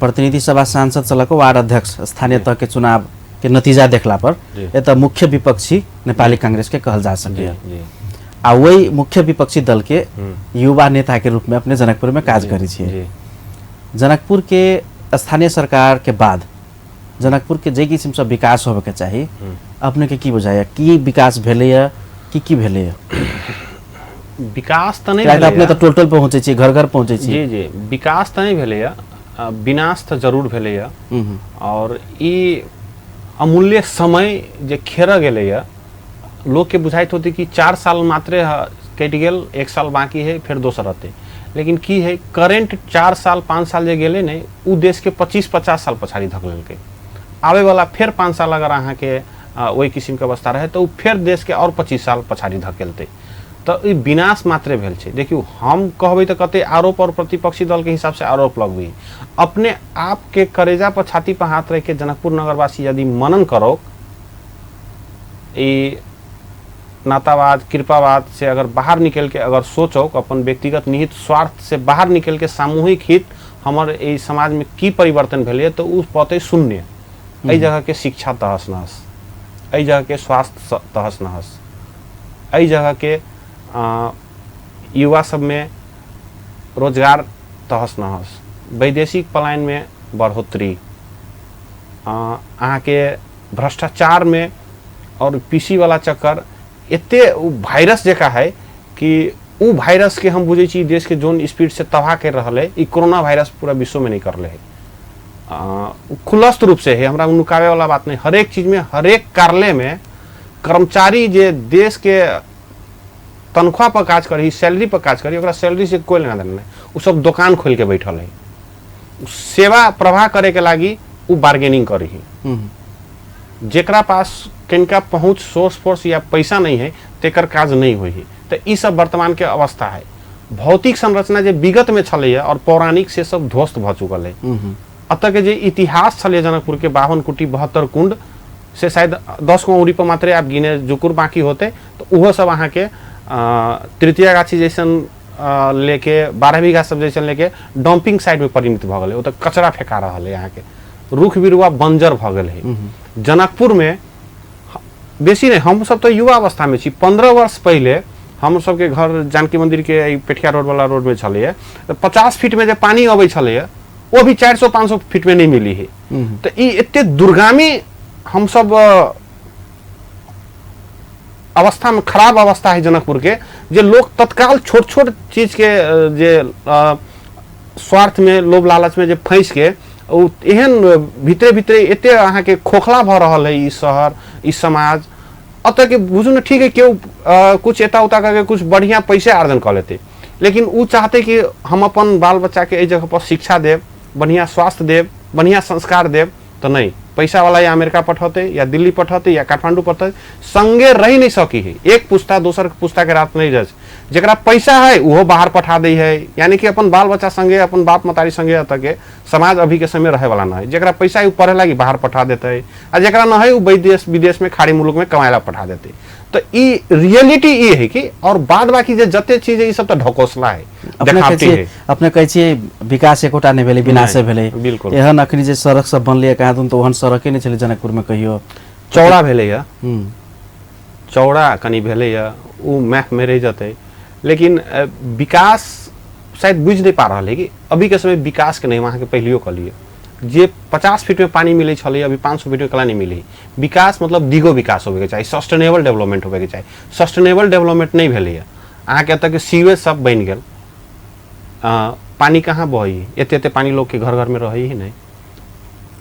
प्रतिनिधि सभा सांसद चलको वार्ड अध्यक्ष स्थानीय तह के चुनाव के नतीजा देखला पर एत मुख्य विपक्षी नेपाली कांग्रेस के कहल जा सके। आ वही मुख्य विपक्षी दल के युवा नेता के रूप में अपने जनकपुर में काज करी छी। जनकपुर के स्थानीय सरकार के बाद जनकपुर के जे किसिम से विकास होबे के चाहिए अपने के की बुझाया की विकास भेलैया की भेलैया विकास त नहीं अपने भेलैया तो टोटल पहुँचे छी घर घर पहुँचे छी जी जी विकास त नहीं भेलैया विनाश त जरूर भेलैया और ई अमूल्य समय जे खेर गेलैया लोग के बुझाइत होते कि 4 साल मात्रे कटि गेल 1 साल बाकी है फिर दोसर रहते लेकिन की है करेंट 4 साल 5 साल जे गेले ने उ देश के 25-50 साल पछाड़ी धक लेलकै आवे वाला फिर 5 साल अगर अहाँ के वही किस्म के अवस्था रहे तो फिर देश के और 25 साल पछाड़ी धकेलते तो ई विनाश मात्रे भेल छै देखियो हम कहबै तो कते आरोप और प्रतिपक्षी दल के हिसाब से आरोप लगबै अपने आप के करेजा पर छाती पर हाथ रख के जनकपुर नगरवासी यदि मनन करो ई नातावाद कृपावाद से अगर बाहर निकल के अगर सोचो अपन व्यक्तिगत निहित स्वार्थ से बाहर निकल के सामूहिक हित हमर ई समाज में की परिवर्तन भेलै तो उस पते शून्य एहि जगह के शिक्षा तहस नहस एहि जगह के स्वास्थ्य तहस नहस एहि जगह के युवा सब में रोजगार तहस नहस वैदेशिक पलायन में बढ़ोतरी अहाँ के भ्रष्टाचार में और पीसी वाला चक्कर एते वायरस जका है कि उ वायरस के हम बुझे छी देश के जोन स्पीड से तबाह कर रहा है ई कोरोना वायरस पूरा विश्व में नहीं कर रहे है खुलस्त रूप से है हमरा नुकावे वाला बात नहीं हर एक चीज में हर एक कार्यालय में कर्मचारी जे देश के तनख्वाह पर काज करी सैलरी पर काज करी ओकरा सैलरी से कोई लेना देना नहीं उ सब दुकान खोल के बैठल है सेवा प्रवाह करे के लागी उ बार्गेनिंग करी जेकरा पास किनका पहुंच सोर्स फोर्स या पैसा नहीं है तेकर काज नहीं हुई है तो ई सब वर्तमान के अवस्था है भौतिक संरचना जे विगत में छले और पौराणिक से सब ध्वस्त भ चुकल है अतः के जे इतिहास छले जनकपुर के 52 कुटी 72 कुंड से शायद 10 को उंगली पर मात्रे आप गिने जुकुर बाकी होते तो उहो सब अहाँ के तृतीय गाछी जैसन लेके 12 बीघा सब जैसन लेके डंपिंग साइड में परिणत भ गए तो कचरा फेंका रहा है यहाँ के रुख बिरुआ बंजर भ गए है जनकपुर में बेसी नहीं हम सब तो युवा अवस्था में छी 15 वर्ष पहले हम सब के घर जानकी मंदिर के पेठिया रोड वाला रोड में छले तो 50 फीट में जो पानी अबै छले वो भी 400-500 फीट में नहीं मिली है तो ई एते दुर्गामी हम सब अवस्था में खराब अवस्था है जनकपुर के जे लोग तत्काल छोट छोट चीज के जे स्वार्थ में लोभ लालच में जे फंस के एहन भीतरे भीतरे एते अहाँ के खोखला भ रहा है ई शहर ई समाज अतः के बुझू न ठीक है क्यों कुछ एता उता करके कुछ बढ़िया पैसे आर्जन कर लेते लेकिन वो चाहते कि हम अपन बाल बच्चा के जगह पर शिक्षा देव बढ़िया स्वास्थ्य देव बढ़िया संस्कार देव तो नहीं पैसा वाला या अमेरिका पठाते या दिल्ली पठाते या काठमांडू पठाते संगे रह नहीं सकी है एक पुस्ता दोसर पुस्ता के रात नहीं रह जरा पैसा है वो बाहर पठा दी है यानी कि अपन बाल बच्चा संगे अपन बाप मतारी संगे अत के समाज अभी के समय रहे वाला ना है जरा पैसा है पढ़े लगी बाहर पठा देते है आ जरा न है विदेश विदेश में खाड़ी मुल्क में कमाएला पठा देते तो ई रियलिटी ये है कि और बाद बाकी जते चीज है ये सब तो ढकोसला है अपने कहै छियै विकास एकोटा नहीं भेलै विनाशे भेलै बिल्कुल एहन अखनी जे सड़क सब बनलै कहाँ दून तो ओहन सड़के नहीं छलै जनकपुर में कहियो चौड़ा भेलै या चौड़ा कनी भेलै या उ मैप में रह जते लेकिन विकास शायद बुझ नहीं पा रहा है कि अभी के समय विकास के नहीं वहाँ के पहलियो कलिए जे 50 फीट में पानी मिले छले अभी 500 फीट में कला नहीं मिली विकास मतलब दिगो विकास होबे के चाहिए सस्टेनेबल डेवलपमेंट होबे के चाहिए सस्टेनेबल डेवलपमेंट नहीं भेलै है अहाँ के तक सीवेज सब बन गेल पानी कहाँ बही एते एते पानी लोग के घर घर में रही ही नहीं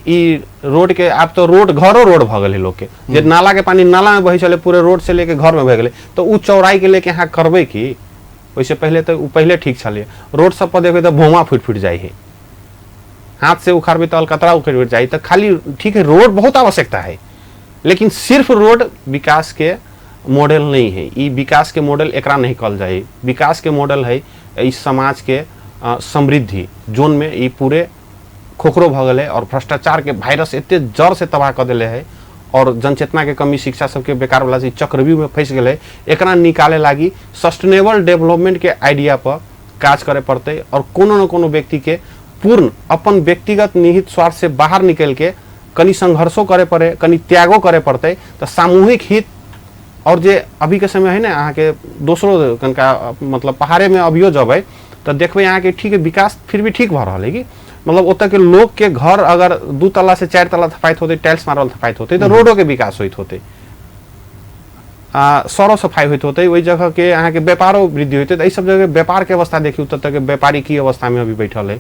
ई रोड के आप तो रोड घरों रोड भ गए लोग के जे नाला के पानी नाला में बही चले पूरे रोड से लेके घर में बह गए तो उ चौड़ाई के लेके यहाँ करबे की वैसे पहले तो पहले ठीक छले रोड सब पर देखबे तो भोमा फुट फुट जाए है हाथ से उखाड़बे तो अलकतरा उखड़ जाए तो खाली ठीक है रोड बहुत आवश्यकता है लेकिन सिर्फ रोड विकास के मॉडल नहीं है ई विकास के मॉडल एकरा नहीं कहल जाए विकास के मॉडल है इस समाज के समृद्धि जोन में ई पूरे खोखरो भ गए और भ्रष्टाचार के वायरस एते जड़ से तबाह कर दिले है और जनचेतना के कमी शिक्षा सबके बेकार वाला चीज चक्रव्यूह में फंस गए एकरा निकाले लागी सस्टेनेबल डेवलपमेंट के आइडिया पर काज करे पड़ते और कोनो न कोनो व्यक्ति के पूर्ण अपन व्यक्तिगत निहित स्वार्थ से बाहर निकल के कनी संघर्षों करे पड़े कनी त्यागो करे पड़ते तो सामूहिक हित और जे अभी के समय है ना अहाँ के दोसरो कनका मतलब पहाड़े में अभियो जब है तो देखबे यहाँ के ठीक है विकास फिर भी ठीक भ रहा है कि मतलब ओतऽ के लोग के घर अगर 2 तल्ला से 4 तल्ला थपाइत होते, टाइल्स मारल थपाइत होते, तो रोडो के विकास होइत होते, सरो सफाई होइत होते, वही जगह के अहाँ के व्यापारो वृद्धि होते। तो सब जगह व्यापार के अवस्था देखियो तब तक व्यापारी की अवस्था में अभी बैठल है।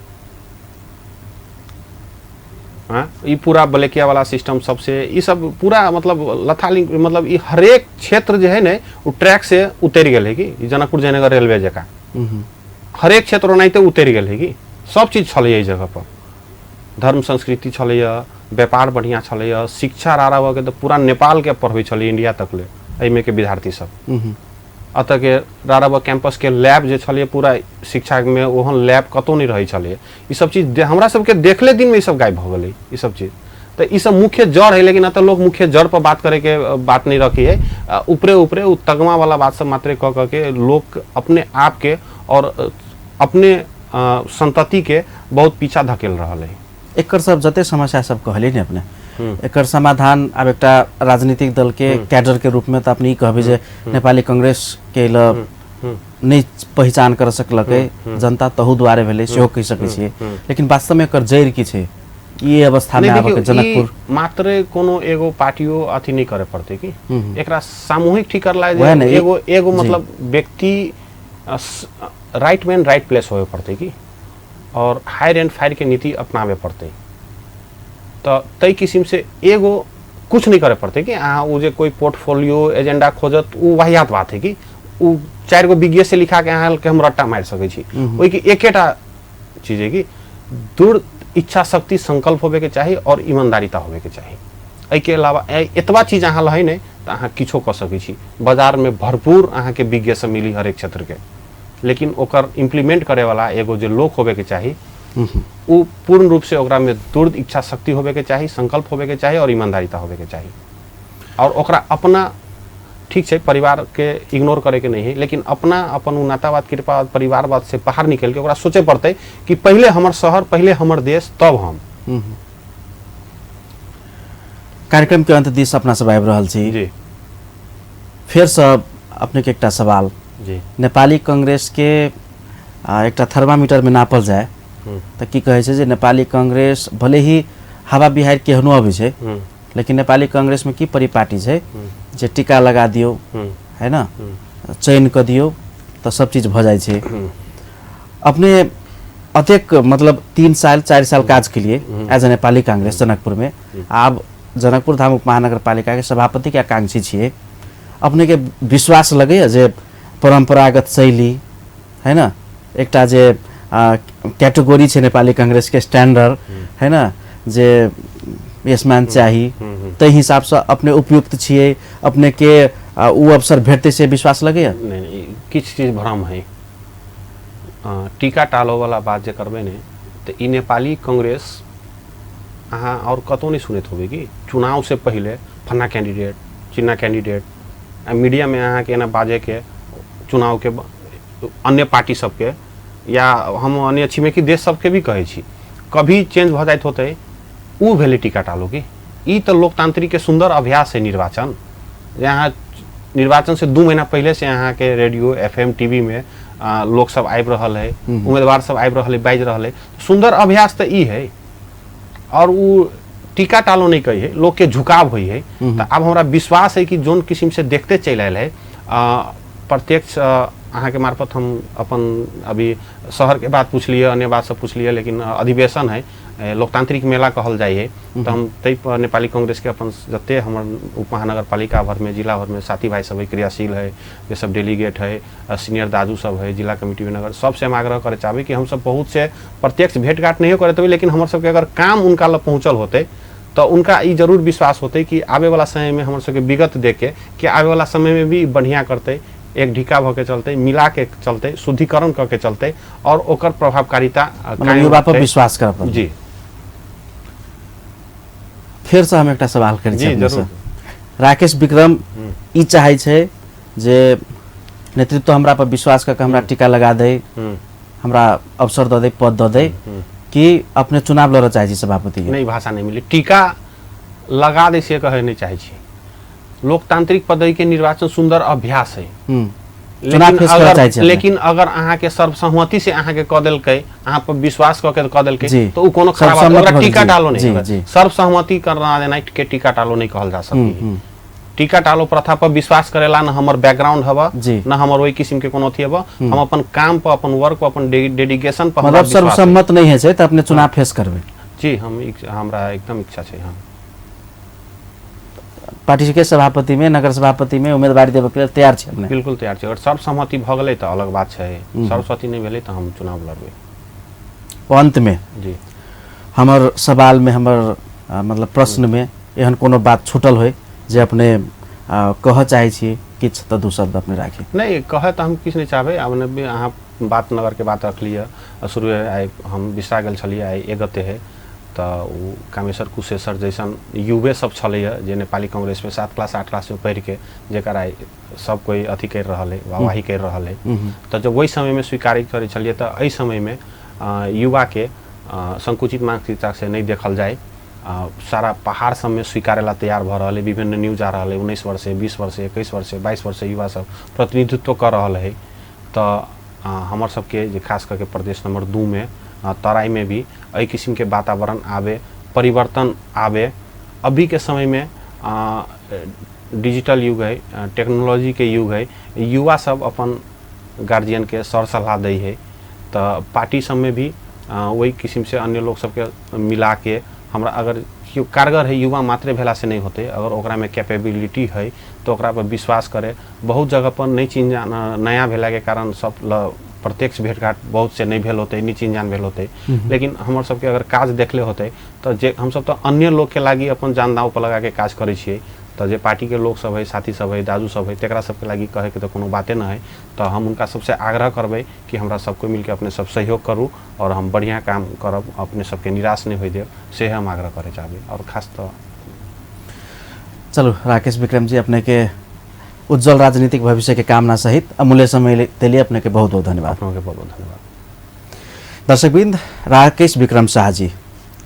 ये पूरा ब्लैकिया वाला सिस्टम सबसे ये सब पूरा मतलब लथालिंग, मतलब ये हरेक क्षेत्र जो है ना वो ट्रैक से उतर गए है कि जनकपुर जयनगर रेलवे जका हरेक क्षेत्र नहीं तो उतर गए है कि सब चीज छे जगह पर। धर्म संस्कृति छे, व्यापार बढ़िया छे, शिक्षा रहा के तो पूरा नेपाल के पढ़े छे इंडिया तक ले एहिमे के विद्यार्थी सब। अतः के राराबा कैंपस के लैब जो छे पूरा शिक्षा में ओहन लैब कतौ नहीं रही छे। ये सब चीज हमरा सबके देखले दिन में ये सब गायब हो गई ये सब चीज। तो ये सब मुख्य जड़ है, लेकिन अतः लोग मुख्य जड़ पर बात करे के बात नहीं रखी है। ऊपरे ऊपरे तगमा वाला बात सब मात्रे कह के लोग अपने आप के और अपने संतति के बहुत पीछा धकेल रहा है। एक सब जते समस्या सब कहली ने अपने एकर समाधान अब एक राजनीतिक दल के कैडर के रूप में तो अपनी कहबे जे नेपाली कांग्रेस के ल नहीं पहचान कर सकलकै जनता तहु द्वारे भेले सेहो कहि सकै छियै। लेकिन वास्तव में एकर जड़ की छै ये अवस्था में आबे के जनकपुर मात्र कोनो एगो पार्टियो अथी नहीं करे पड़ते कि एकरा सामूहिक ठीक करला जे एगो मतलब व्यक्ति राइट मैन राइट प्लेस होवे पड़ते कि और हायर एंड फायर के नीति अपनावे पड़ते। तो तई किस्म से एगो कुछ नहीं करे पड़ते कि अहाँ वो जे कोई पोर्टफोलियो एजेंडा खोजत वो वाहियात बात है कि वो 4 गो विज्ञ से लिखा के अहाँ के हम रट्टा मार सके छी। ओई की एकेटा चीज है कि दृढ़ इच्छा शक्ति संकल्प होवे के चाहिए और ईमानदारीता होवे के चाहिए। एहि के अलावा एतबा चीज अहाँ लहै नहीं तो अहाँ किछो कर सकै छी। बाजार में भरपूर अहाँ के विज्ञ सब मिली हर एक क्षेत्र के, लेकिन ओकर इम्प्लीमेंट करे वाला एगो जो लोग होवे के चाहिए वो पूर्ण रूप से ओकरा में दृढ़ इच्छा शक्ति होवे के चाहिए, संकल्प होवे के चाहिए और ईमानदारीता होवे के चाहिए। और ओकरा अपना ठीक है परिवार के इग्नोर करे के नहीं है, लेकिन अपना अपन नातावाद कृपावाद परिवारवाद से बाहर निकल के ओकरा सोचे पड़ते कि पहले हमर शहर, पहले हमर देश, तब हम। कार्यक्रम के अंत दिस अपना सब आबि रहल छी जी। फिर सब अपने के एकटा सवाल जी, नेपाली कांग्रेस के एकटा थर्मामीटर में नापल जाए तो की कहे छै जे नेपाली कांग्रेस भले ही हवा बिहार केहनो अबै छै, लेकिन नेपाली कांग्रेस में की परिपाटी छै जे टीका लगा दियो है ना, चयन कर दियो तो सब चीज भ जाए छै। अपने अतेक मतलब 3 साल 4 साल काज के लिए एज ए नेपाली कांग्रेस जनकपुर में, आप जनकपुर धाम उपमहानगर पालिका के सभापति के आकांक्षी छिए। अपने के विश्वास लगे जे परंपरागत शैली है ना, एकटा जे कैटेगरी छै नेपाली कांग्रेस के स्टैंडर्ड है ना, जे यसमान चाहिए तै हिसाब से अपने उपयुक्त छिए, अपने के उ अवसर भेटते से विश्वास लगे? नहीं, किछ चीज भ्रम है। टीका टालो वाला बात जे करबे ने तो ई नेपाली कांग्रेस अहाँ और कतौ नहीं सुनत होबे कि चुनाव से पहले फन्ना कैंडिडेट चिन्ना कैंडिडेट मीडिया में अहाँ के ना बाजे के चुनाव के अन्य पार्टी सबके या हम अन्य छिमेकी देश सबके भी कहे छी कभी चेंज भ जाइत होते उ भेले टीका टालो की। ई तो लोकतांत्रिक के सुंदर अभ्यास है निर्वाचन। यहाँ निर्वाचन से 2 महीना पहले से यहाँ के रेडियो FM TV में लोग सब आबि रहल है, उम्मीदवार सब आबि रहल है, बाज रहल है। सुंदर अभ्यास तो ई है और वो टीका टालो नहीं कही है, लोग के झुकाव हुई है। तो अब हमारा विश्वास है कि जोन किस्म से देखते चल आयल है प्रत्यक्ष अहाँ के मार्फत हम अपन अभी शहर के बात पूछ लिए, अन्य बात सब पूछ लिए, लेकिन अधिवेशन है लोकतांत्रिक मेला कहल जाए तो हम तै पर नेपाली कांग्रेस के अपन जते हमर उपमहानगर पालिका भर में जिला भर में साथी भाई सब क्रियाशील है, ये सब डेलीगेट है, सीनियर दादू सब है, जिला कमेटी में नगर सबसे हम आग्रह करे चाहबे कि हम सब बहुत से प्रत्यक्ष भेंट घाट नहीं करे, लेकिन हमर सबके अगर काम उनका ल पहुँचल होते तो उनका ये जरूर विश्वास होते कि आवे वाला समय में हमर सबके विगत देख के कि आवे वाला समय में भी बढ़िया करते, एक ढीका भ के चलते, मिला के चलते, शुद्धिकरण करके चलते और ओकर प्रभावकारिता युवा पर विश्वास कर। जी फिर से हम एक सवाल करी जी जरूर। राकेश विक्रम ई चाहे छे जे नेतृत्व हमरा पर विश्वास करके हमरा टीका लगा दे, हमरा अवसर दे दे, पद दे दे, कि अपने चुनाव लड़ चाहे सभापति के? नहीं, भाषा नहीं मिली। टीका लगा दे से कहे नहीं चाहे छी। लोकतांत्रिक पद्धति के निर्वाचन सुंदर अभ्यास है। चुनाव फेस करऽ चाहै छै। लेकिन अगर अहाँ के सर्वसम्मति से अहाँ के क देलकै, अहाँ पर विश्वास क के क देलकै, जी। तो उ कोनो खराब बात सर्वसम्मत ओकरा भऽ टीका जी, टालो जी, नहीं जी। है। सर्वसम्मति करना देना के टीका टालो नहीं कहल जा सकती। टीका टालो प्रथा पर विश्वास करेला न हमर बैकग्राउंड हवा, जी। न हमर वही किस्म के कोनो थी हवा। हम अपन काम पर, अपन वर्क पर, अपन डेडिकेशन पर मतलब सर्वसम्मत नहीं है त अपने चुनाव फेस करबे। जी, हमरा एकदम इच्छा छै। हाँ, पार्टी के सभापति में, नगर सभापति में उम्मीदवारी देवे के लिए तैयार छै अपने? बिल्कुल तैयार छै। अगर सर्वसम्मति भ गेलै त अलग बात छै, सर्वसम्मति नहीं भेलै त हम चुनाव लड़बै। अंत में जी, हमर सवाल में, हमर मतलब प्रश्न में एहन कोनो बात छूटल होय जे अपने कह चाहे छी किछ त दू शब्द अपने राखी? नहीं कहे तो हम किछ नहीं चाहबे। अपने भी अहाँ बात नगर के बात रखलिए, शुरू आइ हम बिसरा गेल छलिए, आइ एगते है तो उ कामेश्वर कुशेश्वर जैसन युवे सब छलैया जे नेपाली कांग्रेस में 7 क्लास 8 क्लास में पढ़ के जेकर आइ सब कोई अथी कर रहल है, वाहवाही कर रहल है। तो जब वही समय में स्वीकार करे छलिए तो एहि समय में युवा के संकुचित मानसिकता से नहीं देखल जाए, सारा पहाड़ सब में स्वीकारेला तैयार भ रहा है। विभिन्न न्यूज आ रहा है, 19 वर्ष 20 वर्ष 21 वर्ष 22 वर्ष युवा सब प्रतिनिधित्व कर रहा है। तो हमर सबके जे खास करके प्रदेश नंबर 2 में तराई में भी एहि किस्म के वातावरण आवे, परिवर्तन आवे। अभी के समय में डिजिटल युग है, टेक्नोलॉजी के युग है, युवा सब अपन गार्जियन के सर सलाह दै है। तो पार्टी सब में भी वही किस्म से अन्य लोग सबके मिला के हमरा अगर कारगर है, युवा मात्रे भेला से नहीं होते, अगर ओकरा में कैपेबिलिटी है तो ओकरा पर विश्वास करे। बहुत जगह पर नहीं चिन्ह नया भेला के कारण सब प्रत्यक्ष भेंटघाट बहुत से नहीं भेल होते, नहीं चिन्ह जान भेल होते। लेकिन हमर सबके अगर काज देखले होते तो जे हम सब तो अन्य लोग के लागी अपन जान दाव पर लगा के काज करे छिए। तो जे पार्टी के लोग सब है, साथी सब है, दाजू सब है, तेकरा सबके लागी कहे के तो कोनो बाते ना है। तो हम उनका सबसे आग्रह करबे कि हमरा सबको मिलके अपने सब सहयोग करूँ और हम बढ़िया काम करब, अपने सबके निराश नहीं हो देव, से हम आग्रह करे चाहबे। और खास तो चलो राकेश विक्रम जी, अपने के उज्जवल राजनीतिक भविष्य के कामना सहित अमूल्य समय के लिए अपने के बहुत बहुत धन्यवाद। अपनों के बहुत बहुत धन्यवाद। दर्शकवृन्द, राकेश विक्रम शाह जी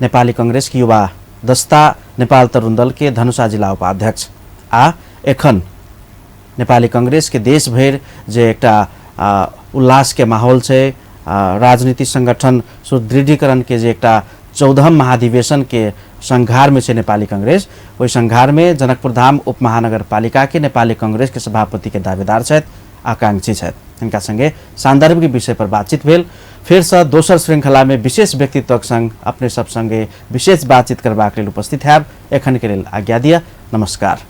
नेपाली कांग्रेस की युवा दस्ता नेपाल तरुण दल के धनुषा जिला उपाध्यक्ष आ एखन नेपाली कांग्रेस के देश भर जे एकटा उल्लास के माहौल है, राजनीतिक संगठन सुदृढ़ीकरण के जे एकटा 14हम महाधिवेशन के संघार में से नेपाली कांग्रेस, वही संघार में जनकपुर धाम उपमहानगरपालिका के नेपाली कांग्रेस के सभापति के दावेदार छथि, आकांक्षी छथि। इनका संगे सान्दर्भिक विषय पर बातचीत भेल। फिर से दोसर श्रृंखला में विशेष व्यक्तित्वक संग अपने सब संगे विशेष बातचीत करबाक लेल उपस्थित हैब। एखन के लेल आज्ञा दिया। नमस्कार।